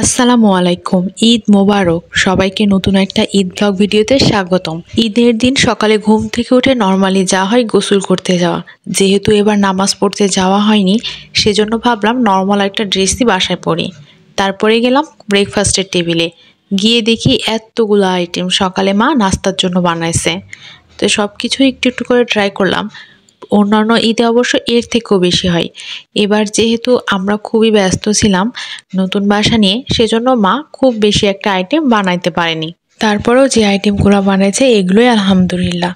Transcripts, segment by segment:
আসসালামু আলাইকুম। ঈদ মোবারক। সবাইকে নতুন একটা ঈদ ব্লগ ভিডিওতে স্বাগতম। ঈদের দিন সকালে ঘুম থেকে উঠে নর্মালি যা হয় গোসল করতে যাওয়া। যেহেতু এবার নামাজ পড়তে যাওয়া হয়নি, সেজন্য ভাবলাম নর্মাল একটা ড্রেসই বাসায় পরি। তারপরে গেলাম ব্রেকফাস্টের টেবিলে। গিয়ে দেখি এতগুলো আইটেম সকালে মা নাস্তার জন্য বানাইছে। তো সব কিছুই একটু একটু করে ট্রাই করলাম। অন্যান্য ঈদে অবশ্য এর থেকেও বেশি হয়। এবার যেহেতু আমরা খুবই ব্যস্ত ছিলাম নতুন বাসা নিয়ে, সেজন্য মা খুব বেশি একটা আইটেম বানাইতে পারেনি। তারপরেও যে আইটেমগুলো বানাইছে এগুলোই আলহামদুলিল্লাহ।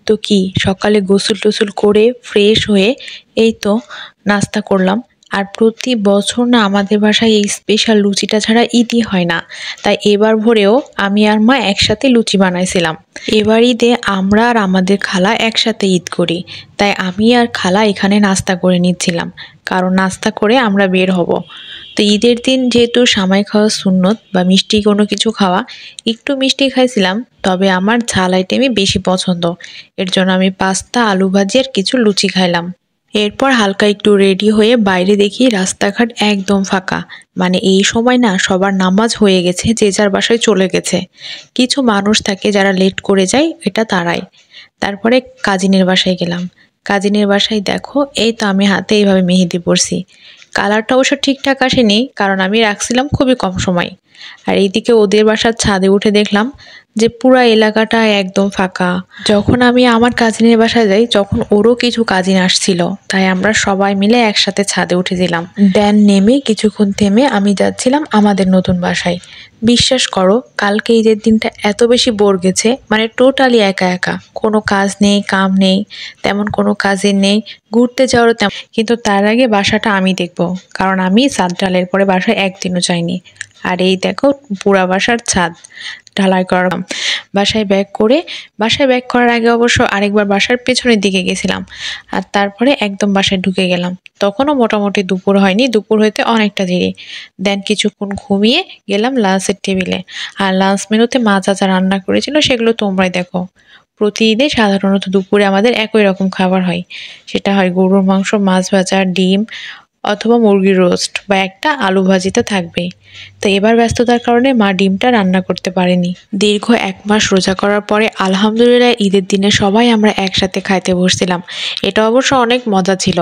তো কি সকালে গোসল টোসল করে ফ্রেশ হয়ে এই তো নাস্তা করলাম। আর প্রতি বছর না আমাদের বাসায় এই স্পেশাল লুচিটা ছাড়া ঈদই হয় না। তাই এবার ভোরেও আমি আর মা একসাথে লুচি বানাইছিলাম। এবার ঈদে আমরা আর আমাদের খালা একসাথে ঈদ করি, তাই আমি আর খালা এখানে নাস্তা করে নিচ্ছিলাম, কারণ নাস্তা করে আমরা বের হব। তো ঈদের দিন যেহেতু সামাই খাওয়া সুন্নত বা মিষ্টি কোনো কিছু খাওয়া, একটু মিষ্টি খাইছিলাম, তবে আমার ঝাল আইটেমই বেশি পছন্দ। এর জন্য আমি পাস্তা, আলু ভাজি আর কিছু লুচি খাইলাম। এরপর হালকা একটু রেডি হয়ে বাইরে দেখি রাস্তাঘাট একদম ফাঁকা। মানে এই সময় না সবার নামাজ হয়ে গেছে, যে যার বাসায় চলে গেছে। কিছু মানুষ থাকে যারা লেট করে যায়, এটা তারাই। তারপরে কাজিনের বাসায় গেলাম। কাজিনের বাসায় দেখো এই তো আমি হাতে এইভাবে মেহেদি পরছি। কালারটা অবশ্য ঠিকঠাক আসেনি, কারণ আমি রাখছিলাম খুবই কম সময়। আর এইদিকে ওদের বাসার ছাদে উঠে দেখলাম যে পুরা এলাকাটা একদম ফাঁকা। যখন আমি আমার কাজিনের বাসায় যাই তখন ওরও কিছু কাজিন আসছিল, তাই আমরা সবাই মিলে একসাথে ছাদে উঠেছিলাম। দেন নেমে কিছুক্ষণ থেমে আমি যাচ্ছিলাম আমাদের নতুন বাসায়। বিশ্বাস করো, কালকে ঈদের দিনটা এত বেশি বোর গেছে, মানে টোটালি একা একা। কোনো কাজ নেই, কাম নেই, তেমন কোনো কাজের নেই, ঘুরতে যাওয়ারও তেমন। কিন্তু তার আগে বাসাটা আমি দেখব, কারণ আমি ছাদ ঢালের পরে বাসায় একদিনও যাইনি। আর এই দেখো পুরা বাসার ছাদ ঢালাই করা। বাসায় ব্যাক করার আগে অবশ্য আরেকবার বাসার পেছনের দিকে গেছিলাম, আর তারপরে একদম বাসায় ঢুকে গেলাম। তখনও মোটামুটি দুপুর হয়নি, দুপুর হইতে অনেকটা দেরি। দেন কিছুক্ষণ ঘুমিয়ে গেলাম লাঞ্চের টেবিলে। আর লাঞ্চ মেনুতে মা যা যা রান্না করেছিল সেগুলো তোমরাই দেখো। প্রতি ঈদে সাধারণত দুপুরে আমাদের একই রকম খাবার হয়। সেটা হয় গরুর মাংস, মাছ ভাজা, ডিম অথবা মুরগির রোস্ট বা একটা আলু ভাজি তো থাকবেই। তো এবার ব্যস্ততার কারণে মা ডিমটা রান্না করতে পারেনি। দীর্ঘ 1 মাস রোজা করার পরে আলহামদুলিল্লাহ ঈদের দিনে সবাই আমরা একসাথে খাইতে বসছিলাম। এটা অবশ্য অনেক মজা ছিল।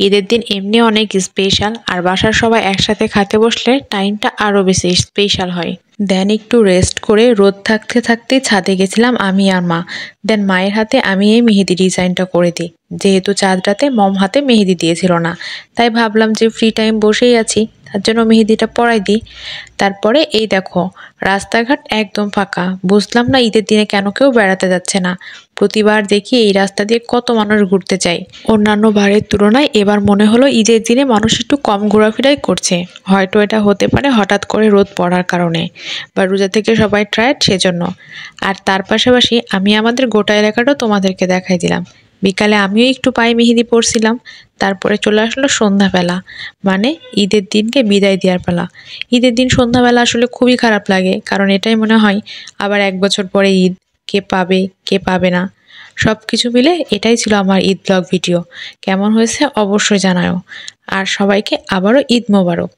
ঈদের দিন এমনি অনেক স্পেশাল, আর বাসার সবাই একসাথে খাইতে বসলে টাইমটা আরও বেশি স্পেশাল হয়। দেন একটু রেস্ট করে রোদ থাকতে থাকতে ছাদে গেছিলাম আমি আর মা। দেন মায়ের হাতে আমি এই মেহেদি ডিজাইনটা করে দিই। যেহেতু চাঁদটাতে মম হাতে মেহেদি দিয়েছিল না, তাই ভাবলাম যে ফ্রি টাইম বসেই আছি, তার জন্য মেহেদিটা পরাই দিই। তারপরে এই দেখো রাস্তাঘাট একদম ফাঁকা। বুঝলাম না ঈদের দিনে কেন কেউ বেড়াতে যাচ্ছে না। প্রতিবার দেখি এই রাস্তা দিয়ে কত মানুষ ঘুরতে যায়। অন্যান্য বারের তুলনায় এবার মনে হলো ঈদের দিনে মানুষ একটু কম ঘোরাফেরাই করছে। হয়তো এটা হতে পারে হঠাৎ করে রোদ পড়ার কারণে, বা রোজা থেকে সবাই টায়ার্ড সেজন্য। আর তার পাশাপাশি আমি আমাদের গোটা এলাকাটাও তোমাদেরকে দেখাই দিলাম। বিকালে আমিও একটু পায়ে মেহেদি পরছিলাম। তারপরে চলে আসলো সন্ধ্যাবেলা, মানে ঈদের দিনকে বিদায় দেওয়ার পালা। ঈদের দিন সন্ধ্যাবেলা আসলে খুবই খারাপ লাগে, কারণ এটাই মনে হয় আবার 1 বছর পরে ঈদ। কে পাবে কে পাবে না, সব কিছু মিলে এটাই ছিল আমার ঈদ ব্লগ ভিডিও। কেমন হয়েছে অবশ্যই জানাও। আর সবাইকে আবারও ঈদ মোবারক।